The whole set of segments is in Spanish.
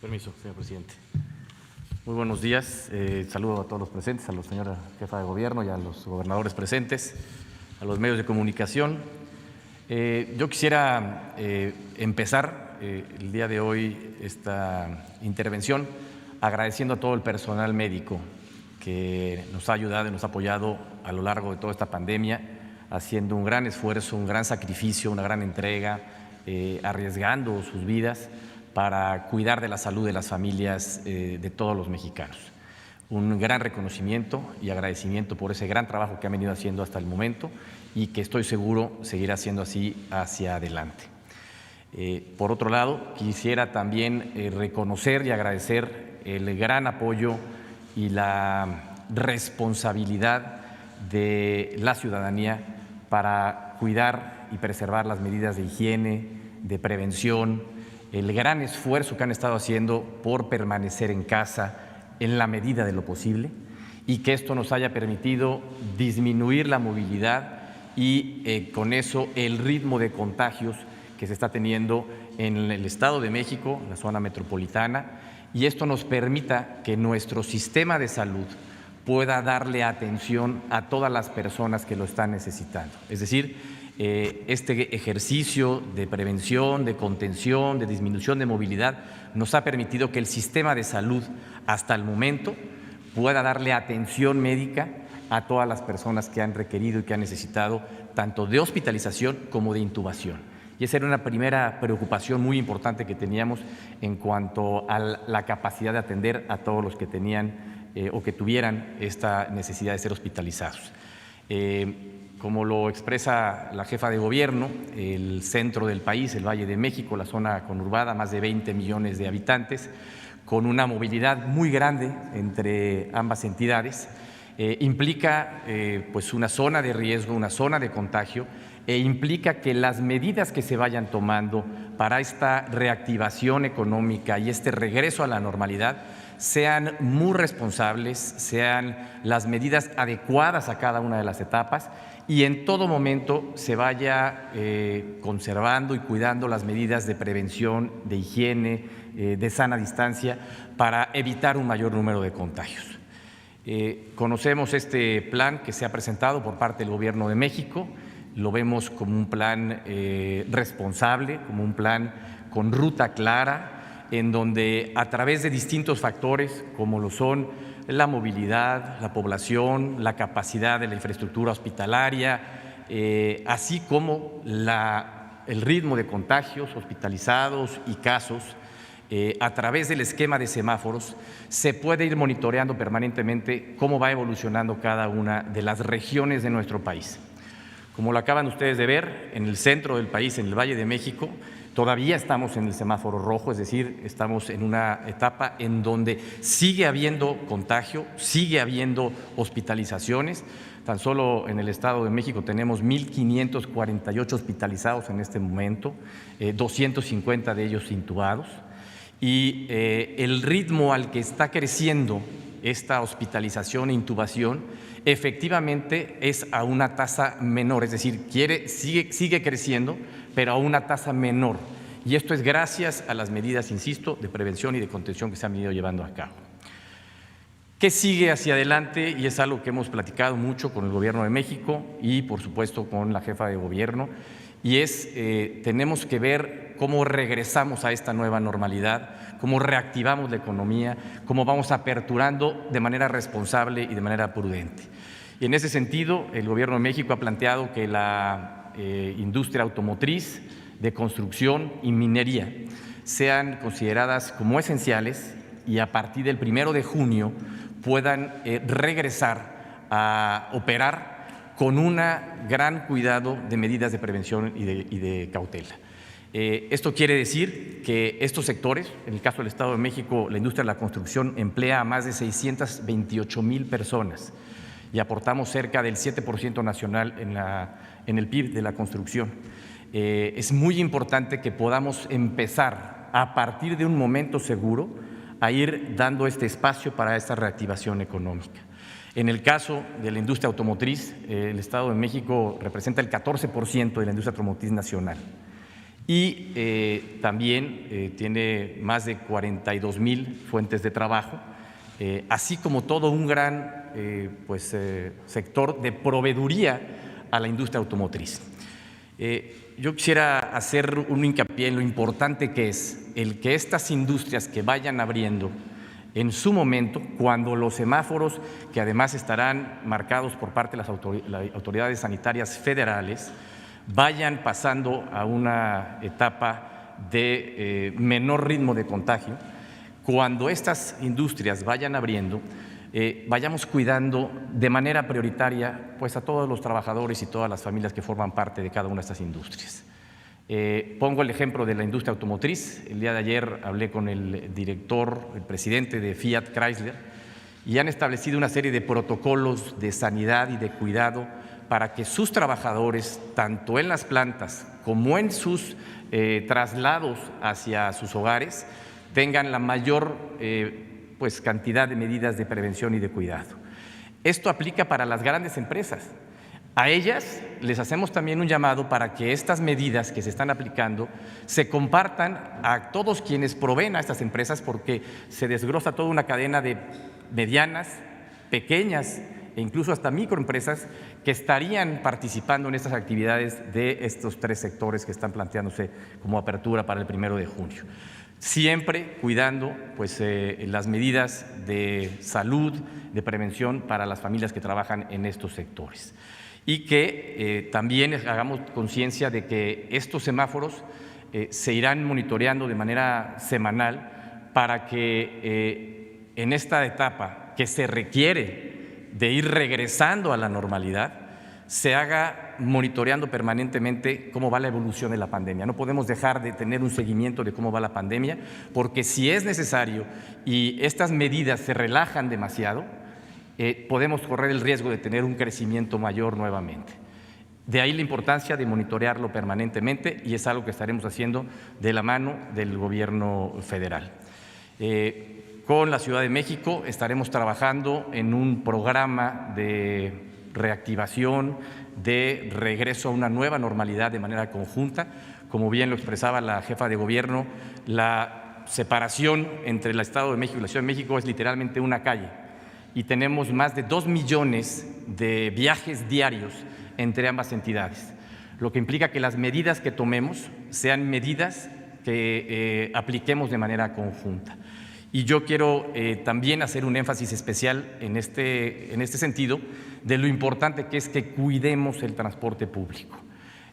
Permiso, señor presidente. Muy buenos días. Saludo a todos los presentes, a la señora jefa de gobierno y a los gobernadores presentes, a los medios de comunicación. Yo quisiera empezar el día de hoy esta intervención agradeciendo a todo el personal médico que nos ha ayudado y nos ha apoyado a lo largo de toda esta pandemia, haciendo un gran esfuerzo, un gran sacrificio, una gran entrega, arriesgando sus vidas para cuidar de la salud de las familias de todos los mexicanos. Un gran reconocimiento y agradecimiento por ese gran trabajo que han venido haciendo hasta el momento y que estoy seguro seguirá siendo así hacia adelante. Por otro lado, quisiera también reconocer y agradecer el gran apoyo y la responsabilidad de la ciudadanía para cuidar y preservar las medidas de higiene, de prevención, el gran esfuerzo que han estado haciendo por permanecer en casa en la medida de lo posible y que esto nos haya permitido disminuir la movilidad y con eso el ritmo de contagios que se está teniendo en el Estado de México, en la zona metropolitana, y esto nos permita que nuestro sistema de salud pueda darle atención a todas las personas que lo están necesitando. Es decir, este ejercicio de prevención, de contención, de disminución de movilidad nos ha permitido que el sistema de salud hasta el momento pueda darle atención médica a todas las personas que han requerido y que han necesitado tanto de hospitalización como de intubación. Y esa era una primera preocupación muy importante que teníamos en cuanto a la capacidad de atender a todos los que tenían o que tuvieran esta necesidad de ser hospitalizados. Como lo expresa la jefa de gobierno, el centro del país, el Valle de México, la zona conurbada, más de 20 millones de habitantes, con una movilidad muy grande entre ambas entidades, implica pues una zona de riesgo, una zona de contagio, e implica que las medidas que se vayan tomando para esta reactivación económica y este regreso a la normalidad sean muy responsables, sean las medidas adecuadas a cada una de las etapas y en todo momento se vaya conservando y cuidando las medidas de prevención, de higiene, de sana distancia para evitar un mayor número de contagios. Conocemos este plan que se ha presentado por parte del Gobierno de México, lo vemos como un plan responsable, como un plan con ruta clara, en donde a través de distintos factores como lo son la movilidad, la población, la capacidad de la infraestructura hospitalaria, así como el ritmo de contagios, hospitalizados y casos, a través del esquema de semáforos se puede ir monitoreando permanentemente cómo va evolucionando cada una de las regiones de nuestro país. Como lo acaban ustedes de ver, en el centro del país, en el Valle de México, todavía estamos en el semáforo rojo, es decir, estamos en una etapa en donde sigue habiendo contagio, sigue habiendo hospitalizaciones. Tan solo en el Estado de México tenemos 1,548 hospitalizados en este momento, 250 de ellos intubados. Y el ritmo al que está creciendo esta hospitalización e intubación efectivamente es a una tasa menor, es decir, sigue creciendo, pero a una tasa menor. Y esto es gracias a las medidas, insisto, de prevención y de contención que se han venido llevando a cabo. ¿Qué sigue hacia adelante? Y es algo que hemos platicado mucho con el Gobierno de México y, por supuesto, con la jefa de gobierno, y es tenemos que ver cómo regresamos a esta nueva normalidad, cómo reactivamos la economía, cómo vamos aperturando de manera responsable y de manera prudente. Y en ese sentido, el Gobierno de México ha planteado que la industria automotriz, de construcción y minería sean consideradas como esenciales y a partir del 1 de junio puedan regresar a operar con un gran cuidado de medidas de prevención y de cautela. Esto quiere decir que estos sectores, en el caso del Estado de México, la industria de la construcción emplea a más de 628,000 personas y aportamos cerca del 7% nacional en el PIB de la construcción. Es muy importante que podamos empezar a partir de un momento seguro a ir dando este espacio para esta reactivación económica. En el caso de la industria automotriz, el Estado de México representa el 14% de la industria automotriz nacional. y también tiene más de 42,000 fuentes de trabajo, así como todo un gran sector de proveeduría a la industria automotriz. Yo quisiera hacer un hincapié en lo importante que es el que estas industrias que vayan abriendo en su momento, cuando los semáforos, que además estarán marcados por parte de las autoridades sanitarias federales, vayan pasando a una etapa de menor ritmo de contagio, cuando estas industrias vayan abriendo, vayamos cuidando de manera prioritaria pues, a todos los trabajadores y todas las familias que forman parte de cada una de estas industrias. Pongo el ejemplo de la industria automotriz. El día de ayer hablé con el director, el presidente de Fiat Chrysler, y han establecido una serie de protocolos de sanidad y de cuidado para que sus trabajadores, tanto en las plantas como en sus traslados hacia sus hogares, tengan la mayor cantidad de medidas de prevención y de cuidado. Esto aplica para las grandes empresas. A ellas les hacemos también un llamado para que estas medidas que se están aplicando se compartan a todos quienes proveen a estas empresas, porque se desglosa toda una cadena de medianas, pequeñas e incluso hasta microempresas que estarían participando en estas actividades de estos tres sectores que están planteándose como apertura para el 1 de junio. Siempre cuidando las medidas de salud, de prevención para las familias que trabajan en estos sectores. Y que también hagamos conciencia de que estos semáforos se irán monitoreando de manera semanal para que en esta etapa que se requiere de ir regresando a la normalidad, se haga monitoreando permanentemente cómo va la evolución de la pandemia. No podemos dejar de tener un seguimiento de cómo va la pandemia, porque si es necesario y estas medidas se relajan demasiado, podemos correr el riesgo de tener un crecimiento mayor nuevamente. De ahí la importancia de monitorearlo permanentemente, y es algo que estaremos haciendo de la mano del Gobierno federal. Con la Ciudad de México estaremos trabajando en un programa de reactivación, de regreso a una nueva normalidad de manera conjunta. Como bien lo expresaba la jefa de gobierno, la separación entre el Estado de México y la Ciudad de México es literalmente una calle, y tenemos más de 2 millones de viajes diarios entre ambas entidades, lo que implica que las medidas que tomemos sean medidas que apliquemos de manera conjunta. Y yo quiero también hacer un énfasis especial en este sentido de lo importante que es que cuidemos el transporte público.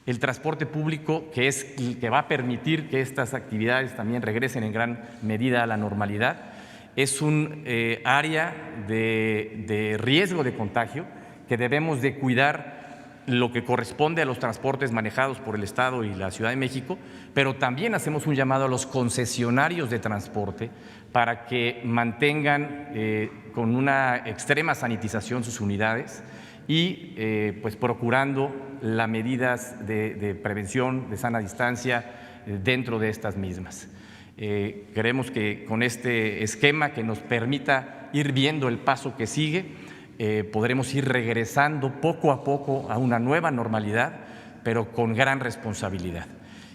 El transporte público, que es el que va a permitir que estas actividades también regresen en gran medida a la normalidad, es un área de riesgo de contagio que debemos de cuidar, lo que corresponde a los transportes manejados por el Estado y la Ciudad de México, pero también hacemos un llamado a los concesionarios de transporte para que mantengan con una extrema sanitización sus unidades y procurando las medidas de prevención, de sana distancia dentro de estas mismas. Creemos que con este esquema que nos permita ir viendo el paso que sigue, podremos ir regresando poco a poco a una nueva normalidad, pero con gran responsabilidad.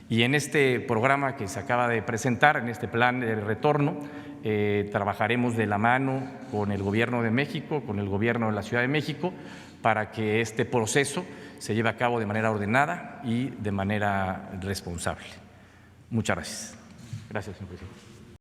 Y en este programa que se acaba de presentar, en este plan de retorno, trabajaremos de la mano con el Gobierno de México, con el Gobierno de la Ciudad de México, para que este proceso se lleve a cabo de manera ordenada y de manera responsable. Muchas gracias. Gracias, señor presidente.